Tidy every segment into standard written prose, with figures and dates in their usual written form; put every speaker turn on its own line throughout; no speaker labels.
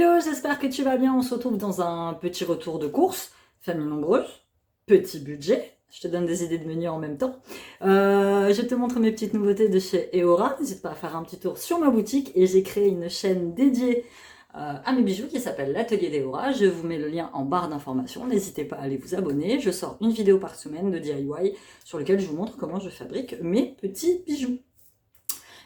Hello, j'espère que tu vas bien. On se retrouve dans un petit retour de course. Famille nombreuse, petit budget. Je te donne des idées de menu en même temps. Je te montre mes petites nouveautés de chez Eora. N'hésite pas à faire un petit tour sur ma boutique. Et j'ai créé une chaîne dédiée à mes bijoux qui s'appelle l'Atelier d'Eora. Je vous mets le lien en barre d'informations. N'hésitez pas à aller vous abonner. Je sors une vidéo par semaine de DIY sur lequel je vous montre comment je fabrique mes petits bijoux.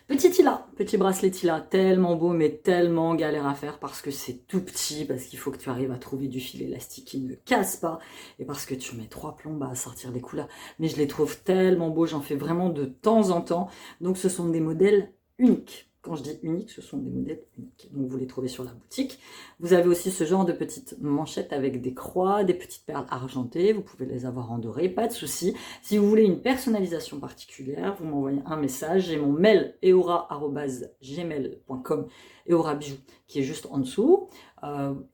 Petit Tila, petit bracelet Tila, tellement beau mais tellement galère à faire parce que c'est tout petit, parce qu'il faut que tu arrives à trouver du fil élastique qui ne casse pas et parce que tu mets 3 plombes à sortir les couleurs. Mais je les trouve tellement beaux, j'en fais vraiment de temps en temps. Donc ce sont des modèles uniques. Quand je dis unique, ce sont des modèles uniques. Donc vous les trouvez sur la boutique. Vous avez aussi ce genre de petites manchettes avec des croix, des petites perles argentées. Vous pouvez les avoir en doré, pas de souci. Si vous voulez une personnalisation particulière, vous m'envoyez un message. J'ai mon mail eora@gmail.com, Eora Bijoux, qui est juste en dessous,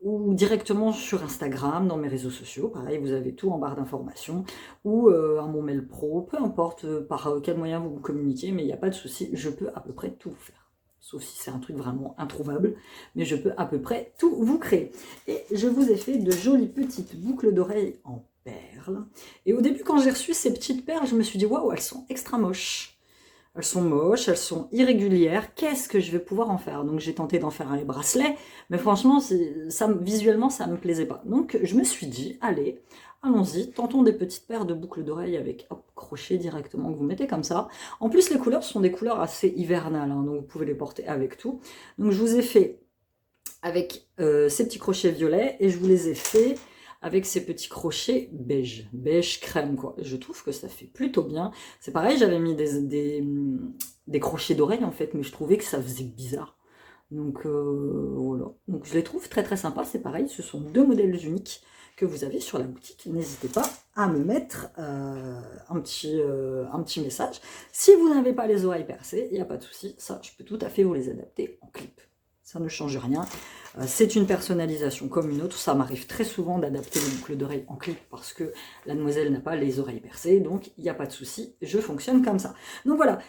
ou directement sur Instagram, dans mes réseaux sociaux. Pareil, vous avez tout en barre d'informations, ou à mon mail pro, peu importe par quel moyen vous vous communiquez, mais il n'y a pas de souci, je peux à peu près tout vous faire. Sauf si c'est un truc vraiment introuvable, mais je peux à peu près tout vous créer. Et je vous ai fait de jolies petites boucles d'oreilles en perles. Et au début, quand j'ai reçu ces petites perles, je me suis dit, waouh, elles sont extra moches. Elles sont moches, elles sont irrégulières. Qu'est-ce que je vais pouvoir en faire? Donc j'ai tenté d'en faire un bracelet, mais franchement, visuellement, ça ne me plaisait pas. Donc je me suis dit, allez, allons-y, tentons des petites paires de boucles d'oreilles avec crochet directement que vous mettez comme ça. En plus, les couleurs sont des couleurs assez hivernales, hein, donc vous pouvez les porter avec tout. Donc je vous ai fait avec ces petits crochets violets et je vous les ai fait avec ces petits crochets beige crème, quoi. Je trouve que ça fait plutôt bien. C'est pareil, j'avais mis des crochets d'oreilles en fait, mais je trouvais que ça faisait bizarre. Donc voilà. Donc je les trouve très très sympas. C'est pareil, ce sont deux modèles uniques que vous avez sur la boutique. N'hésitez pas à me mettre un petit message. Si vous n'avez pas les oreilles percées, il n'y a pas de souci. Ça, je peux tout à fait vous les adapter en clip. Ça ne change rien. C'est une personnalisation comme une autre. Ça m'arrive très souvent d'adapter les boucles d'oreilles en clip parce que la demoiselle n'a pas les oreilles percées. Donc, il n'y a pas de souci. Je fonctionne comme ça. Donc voilà.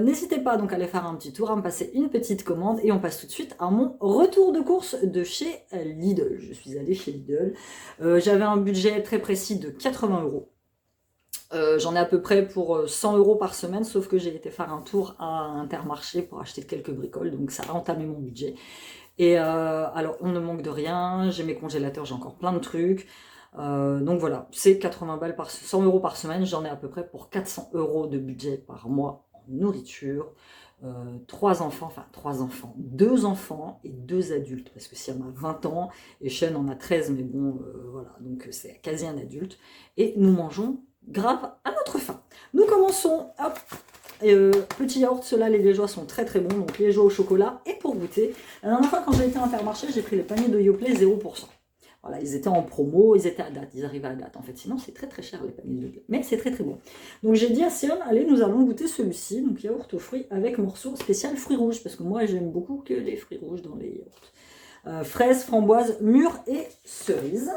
N'hésitez pas donc à aller faire un petit tour, à me passer une petite commande. Et on passe tout de suite à mon retour de course de chez Lidl. Je suis allée chez Lidl. J'avais un budget très précis de 80 €. J'en ai à peu près pour 100 € par semaine, sauf que j'ai été faire un tour à Intermarché pour acheter quelques bricoles, donc ça a entamé mon budget. Et alors, on ne manque de rien, j'ai mes congélateurs, j'ai encore plein de trucs. Donc voilà, c'est 100 € par semaine, j'en ai à peu près pour 400 € de budget par mois en nourriture. 2 enfants et 2 adultes, parce que si elle a 20 ans, et Sean en a 13, mais bon, voilà, donc c'est quasi un adulte. Et nous mangeons grave à notre faim. Nous commençons, hop, petit yaourt, ceux-là, les liégeois sont très très bons, donc liégeois au chocolat. Et pour goûter, la dernière fois quand j'ai été à Intermarché, j'ai pris les paniers de Yoplait 0%. Voilà, ils étaient en promo, ils étaient à date, ils arrivaient à date en fait. Sinon, c'est très très cher les paniers de Yoplait, mais c'est très très bon. Donc j'ai dit à Sion, allez, nous allons goûter celui-ci, donc yaourt aux fruits avec morceau spécial fruits rouges, parce que moi j'aime beaucoup que les fruits rouges dans les yaourts. Fraises, framboises, mûres et cerises.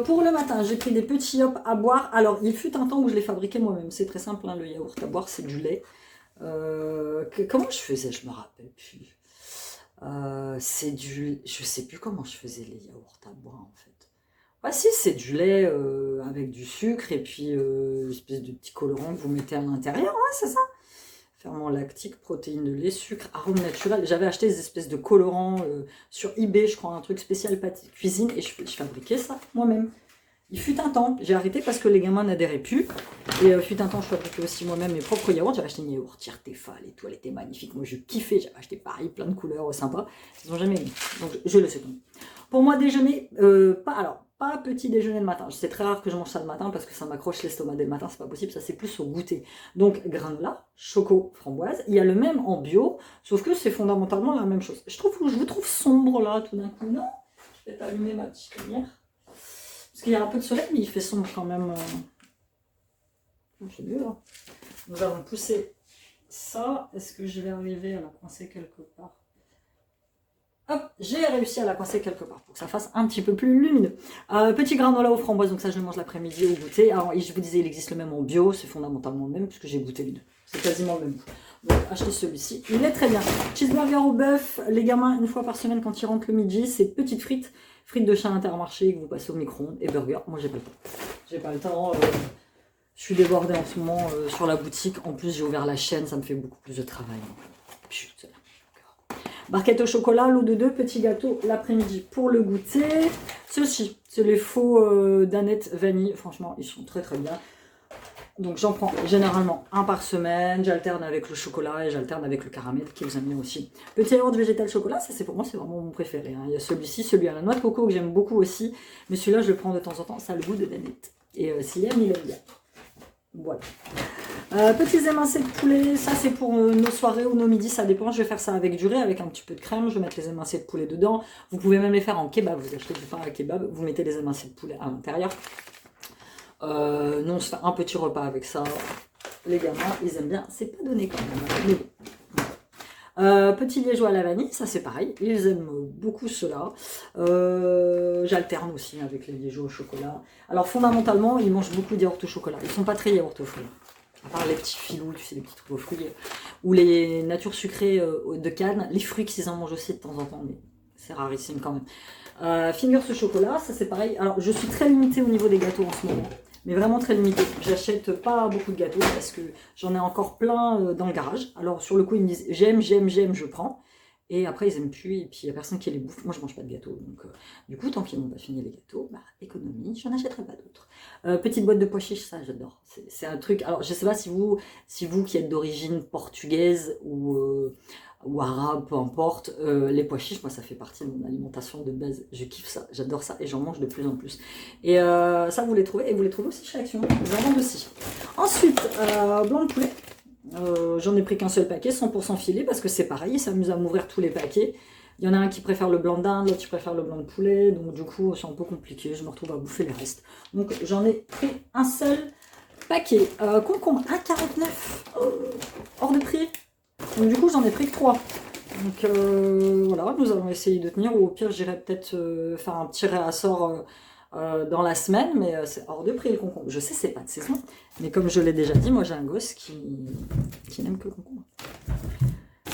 Pour le matin, j'ai pris des petits hops à boire. Alors, il fut un temps où je les fabriquais moi-même. C'est très simple, hein, le yaourt à boire, c'est du lait. Comment je faisais? Je me rappelle plus. Je sais plus comment je faisais les yaourts à boire, en fait. Ah si, c'est du lait avec du sucre et puis une espèce de petit colorant que vous mettez à l'intérieur. Ouais, c'est ça. Ferment lactique, protéines de lait, sucre, arôme naturel. J'avais acheté des espèces de colorants sur eBay, je crois, un truc spécial pâté cuisine, et je fabriquais ça moi-même. Il fut un temps, j'ai arrêté parce que les gamins n'adhéraient plus, et fut un temps, je fabriquais aussi moi-même mes propres yaourts. J'avais acheté une yaourtière Tefal et tout, elle était magnifique. Moi, je kiffais, j'avais acheté pareil, plein de couleurs sympas. Ils n'ont jamais aimé, donc je le sais pas. Pour moi, déjeuner, pas petit déjeuner le matin. C'est très rare que je mange ça le matin parce que ça m'accroche l'estomac dès le matin, c'est pas possible, ça c'est plus au goûter. Donc granola, choco, framboise, il y a le même en bio, sauf que c'est fondamentalement la même chose. Je vous trouve sombre là tout d'un coup, non? Je vais t'allumer ma petite lumière. Parce qu'il y a un peu de soleil, mais il fait sombre quand même. C'est mieux là. Nous allons pousser ça. Est-ce que je vais arriver à la coincer quelque part? Hop, j'ai réussi à la coincer quelque part pour que ça fasse un petit peu plus lumineux. Petit granola aux framboises, donc ça je le mange l'après-midi au goûter. Alors, je vous disais, il existe le même en bio, c'est fondamentalement le même puisque j'ai goûté les deux. C'est quasiment le même. Donc achetez celui-ci, il est très bien. Cheeseburger au bœuf, les gamins, une fois par semaine quand ils rentrent le midi, c'est petites frites, frites de chez Intermarché que vous passez au micro-ondes et burger. Moi j'ai pas le temps. J'ai pas le temps. Je suis débordée en ce moment sur la boutique. En plus j'ai ouvert la chaîne, ça me fait beaucoup plus de travail. Putain. Barquette au chocolat, lot de 2 petits gâteaux l'après-midi pour le goûter. Ceux-ci, c'est les faux Danette vanille. Franchement, ils sont très très bien. Donc j'en prends généralement un par semaine. J'alterne avec le chocolat et j'alterne avec le caramel qui vous aime bien aussi. Petit yaourt végétal chocolat, ça c'est pour moi, c'est vraiment mon préféré. Hein. Il y a celui-ci, celui à la noix de coco que j'aime beaucoup aussi. Mais celui-là, je le prends de temps en temps. Ça a le goût de Danette. Et s'il aime, il aime bien. Voilà. Petits émincés de poulet, ça c'est pour nos soirées ou nos midis, ça dépend. Je vais faire ça avec du riz, avec un petit peu de crème. Je vais mettre les émincés de poulet dedans. Vous pouvez même les faire en kebab. Vous achetez du pain à kebab, vous mettez les émincés de poulet à l'intérieur. Nous on se fait un petit repas avec ça. Les gamins, ils aiment bien. C'est pas donné quand même, mais bon. Petit liégeois à la vanille, ça c'est pareil, ils aiment beaucoup cela. J'alterne aussi avec les liégeois au chocolat. Alors fondamentalement, ils mangent beaucoup de yaourt au chocolat. Ils sont pas très yaourt au fruits. À part les petits filous, tu sais, les petits trucs aux fruits. Ou les natures sucrées de canne. Les fruits qu'ils en mangent aussi de temps en temps, mais c'est rarissime quand même. Fingers au chocolat, ça c'est pareil. Alors je suis très limitée au niveau des gâteaux en ce moment. Mais vraiment très limité. J'achète pas beaucoup de gâteaux parce que j'en ai encore plein dans le garage. Alors sur le coup, ils me disent j'aime, je prends. Et après, ils aiment plus et puis il n'y a personne qui les bouffe. Moi, je mange pas de gâteaux. Donc, du coup, tant qu'ils n'ont pas fini les gâteaux, bah, économie, j'en achèterai pas d'autres. Petite boîte de pois chiches, ça, j'adore. C'est un truc. Alors, je sais pas si vous qui êtes d'origine portugaise ou arabe, peu importe, les pois chiches, moi ça fait partie de mon alimentation de base, je kiffe ça, j'adore ça et j'en mange de plus en plus. Et ça vous les trouvez, et vous les trouvez aussi chez Action, j'en vends aussi. Ensuite, blanc de poulet, j'en ai pris qu'un seul paquet, 100% filet, parce que c'est pareil, ils s'amusent à m'ouvrir tous les paquets. Il y en a un qui préfère le blanc d'Inde, l'autre qui préfère le blanc de poulet, donc du coup c'est un peu compliqué, je me retrouve à bouffer les restes. Donc j'en ai pris un seul paquet. Concombre, 1,49, hors de prix. Donc du coup j'en ai pris que 3. Donc voilà, nous allons essayer de tenir, ou au pire j'irai peut-être faire un petit réassort dans la semaine, mais c'est hors de prix le concombre. Je sais c'est pas de saison, mais comme je l'ai déjà dit, moi j'ai un gosse qui n'aime que le concombre.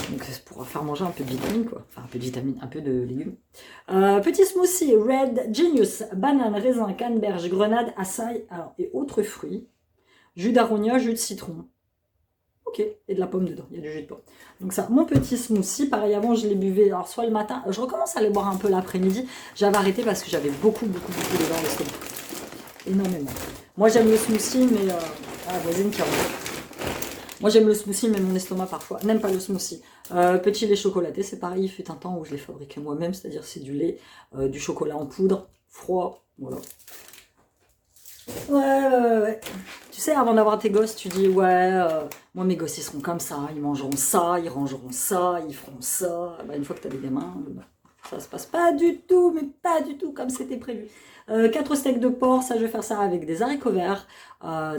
Donc c'est pour faire manger un peu de vitamine quoi, enfin un peu de vitamine, un peu de légumes. Petit smoothie, Red Genius, banane, raisin, canneberge, grenade, açaï et autres fruits. Jus d'aronia, jus de citron. Ok, et de la pomme dedans, il y a du jus de pomme. Donc ça, mon petit smoothie, pareil avant je les buvais, alors soit le matin, je recommence à les boire un peu l'après-midi, j'avais arrêté parce que j'avais beaucoup de dents dans l'estomac. Énormément. Moi j'aime le smoothie, mais... la voisine qui rentre. Moi j'aime le smoothie, mais mon estomac parfois n'aime pas le smoothie. Petit lait chocolaté, c'est pareil, il fut un temps où je l'ai fabriqué moi-même, c'est-à-dire c'est du lait, du chocolat en poudre, froid, voilà. Ouais. Tu sais, avant d'avoir tes gosses, tu dis, moi mes gosses ils seront comme ça, ils mangeront ça, ils rangeront ça, ils feront ça. Bah, une fois que tu as des gamins, ça se passe pas du tout, mais pas du tout comme c'était prévu. 4 steaks de porc, ça je vais faire ça avec des haricots verts,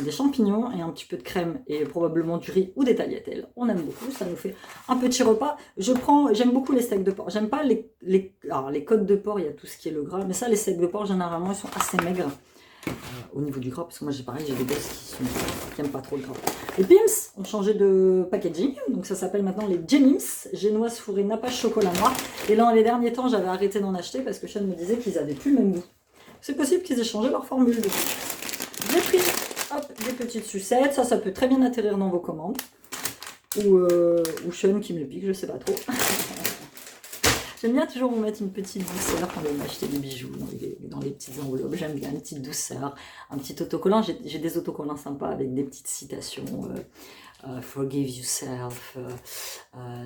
des champignons et un petit peu de crème et probablement du riz ou des tagliatelles. On aime beaucoup, ça nous fait un petit repas. J'aime beaucoup les steaks de porc. J'aime pas alors les côtes de porc, il y a tout ce qui est le gras, mais ça les steaks de porc généralement ils sont assez maigres. Au niveau du gras, parce que moi j'ai des gosses qui n'aiment pas trop le gras. Les Pims ont changé de packaging, donc ça s'appelle maintenant les Jemims, génoise fourrée nappage chocolat noir. Et là, les derniers temps, j'avais arrêté d'en acheter parce que Sean me disait qu'ils avaient plus le même goût. C'est possible qu'ils aient changé leur formule depuis. J'ai pris des petites sucettes, ça peut très bien atterrir dans vos commandes. Ou Sean qui me le pique, je sais pas trop. J'aime bien toujours vous mettre une petite douceur quand vous m'achetez des bijoux dans les petites enveloppes. J'aime bien une petite douceur, un petit autocollant. J'ai des autocollants sympas avec des petites citations. Forgive yourself,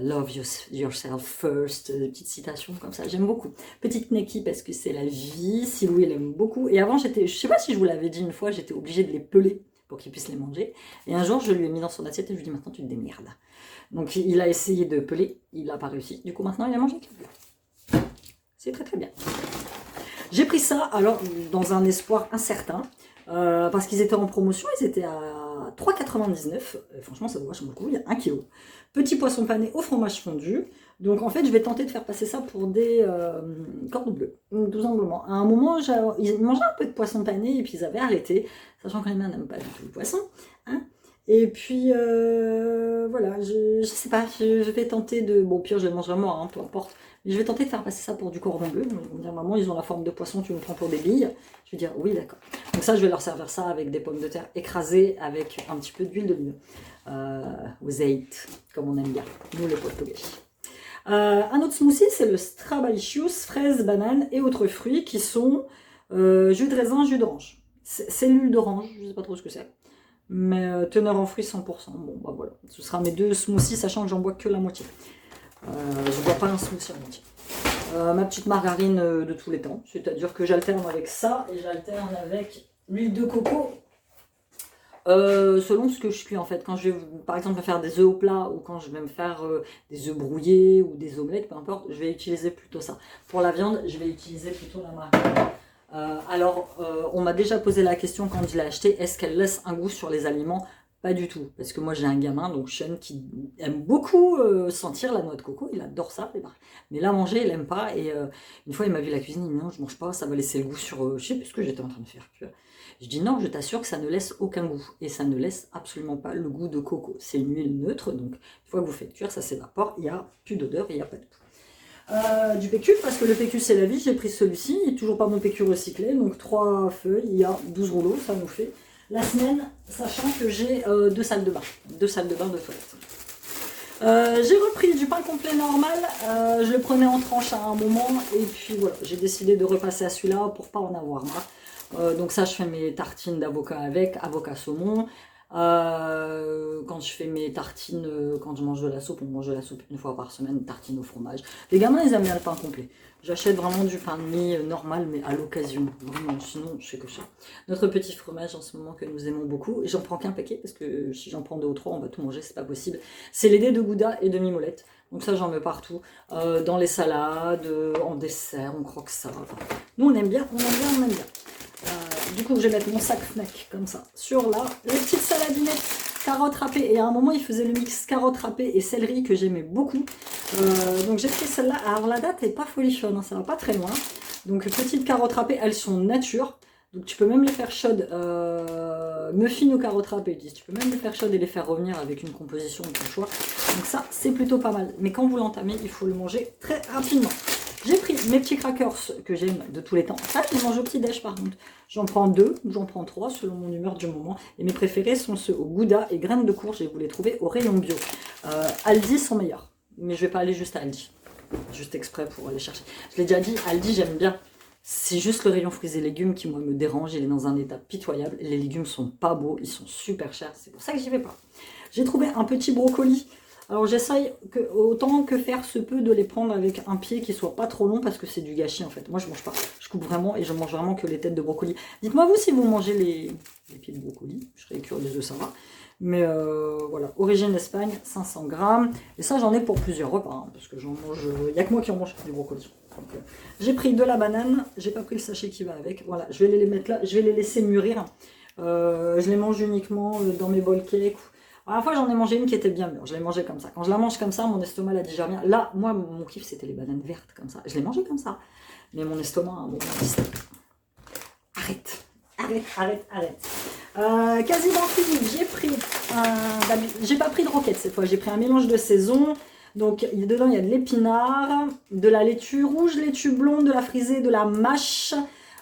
love yourself first, des petites citations comme ça. J'aime beaucoup. Petite Neki parce que c'est la vie. Silou, elle aime beaucoup. Et avant, je sais pas si je vous l'avais dit une fois, j'étais obligée de les peler pour qu'il puisse les manger. Et un jour, je lui ai mis dans son assiette et je lui ai dit maintenant tu te démerdes. Donc il a essayé de peler, il n'a pas réussi. Du coup, maintenant, il a mangé avec le plat. C'est très très bien. J'ai pris ça, alors, dans un espoir incertain, parce qu'ils étaient en promotion, ils étaient à 3,99 €. Franchement, ça vaut vachement le coup, il y a 1 kg. Petit poisson pané au fromage fondu. Donc, en fait, je vais tenter de faire passer ça pour des cordons bleus, tout simplement. À un moment, ils mangeaient un peu de poisson pané et puis ils avaient arrêté, sachant que les mains n'aiment pas du tout le poisson. Hein. Et puis, voilà, je sais pas, je vais tenter de... Bon, au pire, je le mangerai moi, hein, peu importe. Mais je vais tenter de faire passer ça pour du cordon bleu. Ils vont me dire, maman, ils ont la forme de poisson, tu me prends pour des billes. Je vais dire, oui, d'accord. Donc ça, je vais leur servir ça avec des pommes de terre écrasées, avec un petit peu d'huile d'olive. Aux eight, comme on aime bien, nous les Portugais. Un autre smoothie, c'est le Strabalicious, fraises, bananes et autres fruits qui sont jus de raisin, jus d'orange. Cellule d'orange, je sais pas trop ce que c'est. Mais teneur en fruits 100%. Bon, bah voilà. Ce sera mes 2 smoothies, sachant que j'en bois que la moitié. Je bois pas un smoothie en moitié. Ma petite margarine de tous les temps. C'est-à-dire que j'alterne avec ça et j'alterne avec l'huile de coco. Selon ce que je cuis en fait. Quand je vais par exemple faire des œufs au plat ou quand je vais me faire des œufs brouillés ou des omelettes, peu importe, je vais utiliser plutôt ça. Pour la viande, je vais utiliser plutôt la margarine. On m'a déjà posé la question quand je l'ai acheté, est-ce qu'elle laisse un goût sur les aliments? Pas du tout, parce que moi j'ai un gamin, donc Sean, qui aime beaucoup sentir la noix de coco, il adore ça, mais là manger il aime pas, et une fois il m'a vu la cuisine, il m'a dit non je mange pas, ça va laisser le goût sur, je sais plus ce que j'étais en train de faire, tu vois. Je dis non, je t'assure que ça ne laisse aucun goût, et ça ne laisse absolument pas le goût de coco, c'est une huile neutre, donc une fois que vous faites cuire, ça s'évapore, il n'y a plus d'odeur, il n'y a pas de goût. Du PQ, parce que le PQ c'est la vie, j'ai pris celui-ci, il n'est toujours pas mon PQ recyclé, donc 3 feuilles, il y a 12 rouleaux, ça nous fait la semaine, sachant que j'ai 2 salles de bain, 2 salles de bain de toilette. J'ai repris du pain complet normal, je le prenais en tranches à un moment, et puis voilà, j'ai décidé de repasser à celui-là pour pas en avoir marre. Donc ça, je fais mes tartines d'avocat avec, avocat saumon. Quand je fais mes tartines, quand je mange de la soupe, on mange de la soupe une fois par semaine, tartines au fromage. Les gamins, ils aiment bien le pain complet. J'achète vraiment du pain de mie normal, mais à l'occasion. Vraiment, sinon, je fais que ça. Notre petit fromage en ce moment que nous aimons beaucoup. J'en prends qu'un paquet, parce que si j'en prends 2 ou 3, on va tout manger, c'est pas possible. C'est les dés de Gouda et de mimolette. Donc ça, j'en mets partout. Dans les salades, en dessert, on croque ça. Enfin, nous, on aime bien, on aime bien, on aime bien. Du coup, je vais mettre mon sac Fnac comme ça sur là. Les petites saladinettes, carottes râpées. Et à un moment, il faisait le mix carottes râpées et céleri que j'aimais beaucoup. Donc j'ai pris celle-là. Alors la date est pas folichonne, hein, ça va pas très loin. Donc petites carottes râpées, elles sont nature. Donc tu peux même les faire chaudes, muffins ou carottes râpées. Tu peux même les faire chaudes et les faire revenir avec une composition de ton choix. Donc ça, c'est plutôt pas mal. Mais quand vous l'entamez, il faut le manger très rapidement. J'ai pris mes petits crackers que j'aime de tous les temps. Ça, je les mange au petit-déj par contre. J'en prends 2 ou j'en prends 3 selon mon humeur du moment. Et mes préférés sont ceux au Gouda et graines de courge. Et vous les trouvez au rayon bio. Aldi sont meilleurs. Mais je vais pas aller juste à Aldi. Juste exprès pour aller chercher. Je l'ai déjà dit, Aldi j'aime bien. C'est juste le rayon fruits et légumes qui moi me dérange. Il est dans un état pitoyable. Les légumes sont pas beaux. Ils sont super chers. C'est pour ça que j'y vais pas. J'ai trouvé un petit brocoli. Alors j'essaye autant que faire se peut de les prendre avec un pied qui soit pas trop long parce que c'est du gâchis en fait. Moi je mange pas, je coupe vraiment et je mange vraiment que les têtes de brocoli. Dites-moi vous si vous mangez les pieds de brocoli, je serais curieux de savoir. Mais voilà, origine Espagne, 500 grammes. Et ça j'en ai pour plusieurs repas hein, parce que j'en mange, il n'y a que moi qui en mange du brocoli. J'ai pris de la banane, j'ai pas pris le sachet qui va avec. Voilà, je vais les mettre là, je vais les laisser mûrir. Je les mange uniquement dans mes bol cakes. À la fois, j'en ai mangé une qui était bien mûre. Je l'ai mangée comme ça. Quand je la mange comme ça, mon estomac la digère bien. Là, moi, mon kiff, c'était les bananes vertes comme ça. Je les mangeais comme ça. Mais mon estomac, bon, arrête. Quasi dans fini, j'ai pris j'ai pas pris de roquette cette fois. J'ai pris un mélange de saison. Donc, dedans, il y a de l'épinard, de la laitue rouge, laitue blonde, de la frisée, de la mâche,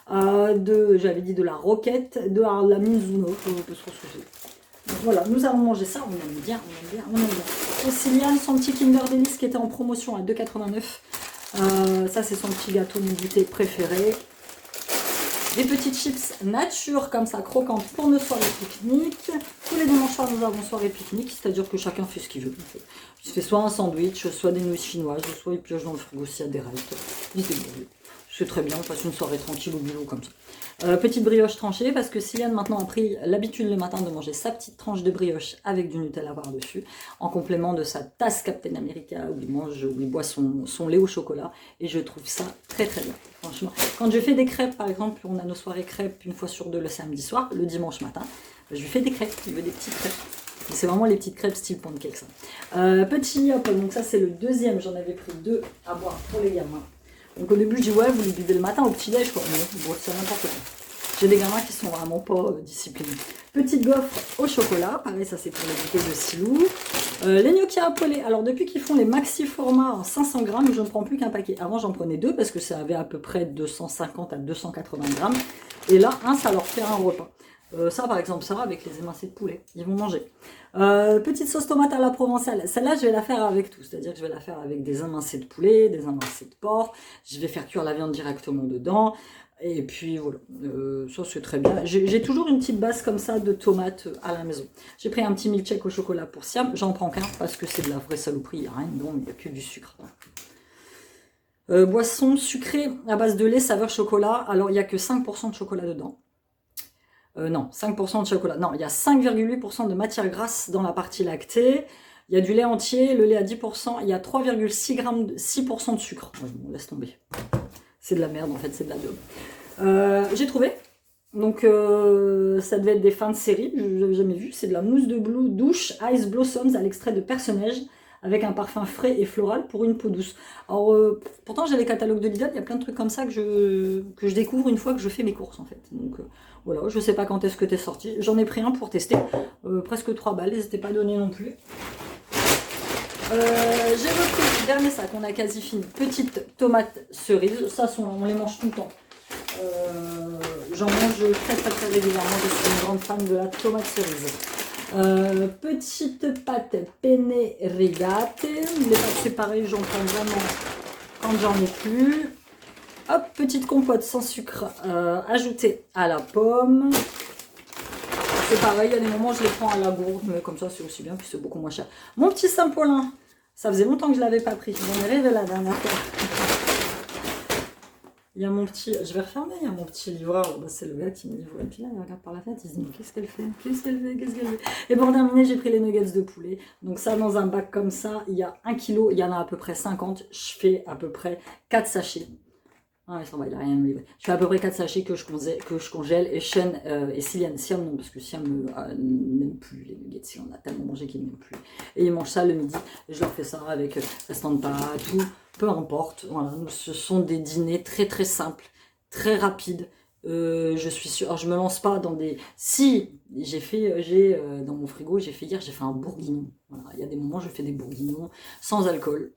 j'avais dit de la roquette, de la mizuno. Donc voilà, nous allons manger ça, on aime bien. Et Ciliane, son petit Kinder Delice qui était en promotion à 2,89 €. Ça, c'est son petit gâteau goûté préféré. Des petites chips nature, comme ça, croquantes pour nos soirées pique-nique. Tous les dimanches soirs, nous avons soirée pique-nique, c'est-à-dire que chacun fait ce qu'il veut. En fait. Il se fait soit un sandwich, soit des nouilles chinoises, soit il pioche dans le frigo s'il y a des restes. Il se débrouille. C'est très bien, on passe une soirée tranquille au boulot comme ça. Petite brioche tranchée, parce que Ciliane maintenant a pris l'habitude le matin de manger sa petite tranche de brioche avec du Nutella par-dessus, en complément de sa tasse Captain America où il boit son lait au chocolat, et je trouve ça très très bien. Franchement, quand je fais des crêpes, par exemple, on a nos soirées crêpes une fois sur 2 le samedi soir, le dimanche matin, je lui fais des crêpes, il veut des petites crêpes. C'est vraiment les petites crêpes style pancake ça. Petit hop, donc ça c'est le deuxième, j'en avais pris 2 à boire pour les gamins. Donc au début je dis ouais vous les buvez le matin au petit déj quoi, non, bon, c'est n'importe quoi. J'ai des gamins qui sont vraiment pas disciplinés. Petite gaufre au chocolat, pareil, ça c'est pour les goûters de Silou. Les gnocchis à poêler, alors depuis qu'ils font les maxi formats en 500 grammes, je ne prends plus qu'un paquet. Avant j'en prenais deux parce que ça avait à peu près 250 à 280 grammes. Et là, ça leur fait un repas. Ça par exemple, ça avec les émincés de poulet, ils vont manger. Petite sauce tomate à la provençale, celle-là je vais la faire avec tout, c'est-à-dire que je vais la faire avec des émincés de poulet, des émincés de porc, je vais faire cuire la viande directement dedans, et puis voilà, ça c'est très bien. J'ai toujours une petite base comme ça de tomates à la maison. J'ai pris un petit milkshake au chocolat pour Siam, j'en prends qu'un parce que c'est de la vraie saloperie, il n'y a rien dedans, il n'y a que du sucre. Boisson sucrée à base de lait saveur chocolat, alors il n'y a que 5% de chocolat dedans. Non, 5% de chocolat. Non, il y a 5,8% de matière grasse dans la partie lactée. Il y a du lait entier, le lait à 10%. Il y a 3,6 grammes, 6% de sucre. Ouais, bon, laisse tomber. C'est de la merde en fait, c'est de la daube. J'ai trouvé. Donc ça devait être des fins de série, je n'avais jamais vu. C'est de la mousse de douche Ice Blossoms à l'extrait de perce-neige avec un parfum frais et floral pour une peau douce. Alors pourtant j'ai les catalogues de Lidl, il y a plein de trucs comme ça que je découvre une fois que je fais mes courses en fait. Donc voilà, je sais pas quand est-ce que t'es sorti. J'en ai pris un pour tester, presque 3 balles, n'hésitez pas à donner non plus. J'ai repris le dernier sac, on a quasi fini. Petite tomate cerise, ça on les mange tout le temps. J'en mange très régulièrement, je suis une grande fan de la tomate cerise. Petite pâte penne rigate, les pâtes c'est pareil, j'en prends vraiment quand j'en ai plus. Hop, petite compote sans sucre ajoutée à la pomme. C'est pareil, il y a des moments où je les prends à la gourde, mais comme ça c'est aussi bien, puis c'est beaucoup moins cher. Mon petit Saint-Paulin, ça faisait longtemps que je ne l'avais pas pris, j'en ai rêvé la dernière fois. Il y a mon petit, je vais refermer, il y a mon petit livreur, bah, c'est le gars qui me livre, et puis là il regarde par la fenêtre, il se dit mais qu'est-ce qu'elle fait, qu'est-ce qu'elle fait, qu'est-ce qu'elle fait. Et pour terminer, j'ai pris les nuggets de poulet, donc ça dans un bac comme ça, il y a 1 kg, il y en a à peu près 50, je fais à peu près 4 sachets. Ah, il s'en va, il a rien à me livrer. Je fais à peu près 4 sachets que je congèle, et Siam non, parce que Siam n'aime plus les nuggets, si on a tellement mangé qu'il n'aime plus. Et ils mangent ça le midi, et je leur fais ça avec restant de pâtes, tout, peu importe. Voilà, ce sont des dîners très simples, très rapides. Je suis sûre, alors je me lance pas dans des... Si, j'ai dans mon frigo, j'ai fait un bourguignon. Voilà, il y a des moments, je fais des bourguignons sans alcool.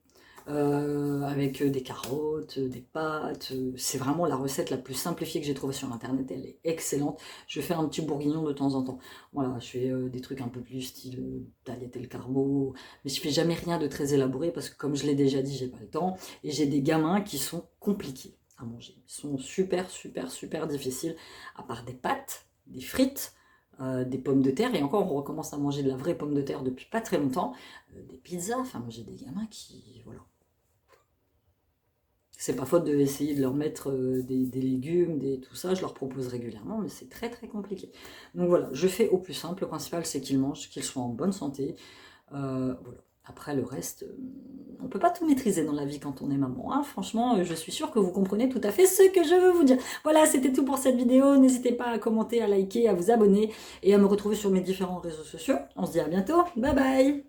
Avec des carottes, des pâtes, c'est vraiment la recette la plus simplifiée que j'ai trouvée sur internet, elle est excellente. Je fais un petit bourguignon de temps en temps, voilà, je fais des trucs un peu plus style tagliatelle carbo, mais je fais jamais rien de très élaboré parce que comme je l'ai déjà dit, j'ai pas le temps, et j'ai des gamins qui sont compliqués à manger, ils sont super difficiles, à part des pâtes, des frites, des pommes de terre, et encore on recommence à manger de la vraie pomme de terre depuis pas très longtemps, des pizzas, enfin moi j'ai des gamins qui, voilà. C'est pas faute d'essayer de leur mettre des légumes, tout ça, je leur propose régulièrement, mais c'est très compliqué. Donc voilà, je fais au plus simple, le principal c'est qu'ils mangent, qu'ils soient en bonne santé. Voilà. Après le reste, on peut pas tout maîtriser dans la vie quand on est maman, hein. Franchement, je suis sûre que vous comprenez tout à fait ce que je veux vous dire. Voilà, c'était tout pour cette vidéo, n'hésitez pas à commenter, à liker, à vous abonner, et à me retrouver sur mes différents réseaux sociaux. On se dit à bientôt, bye bye.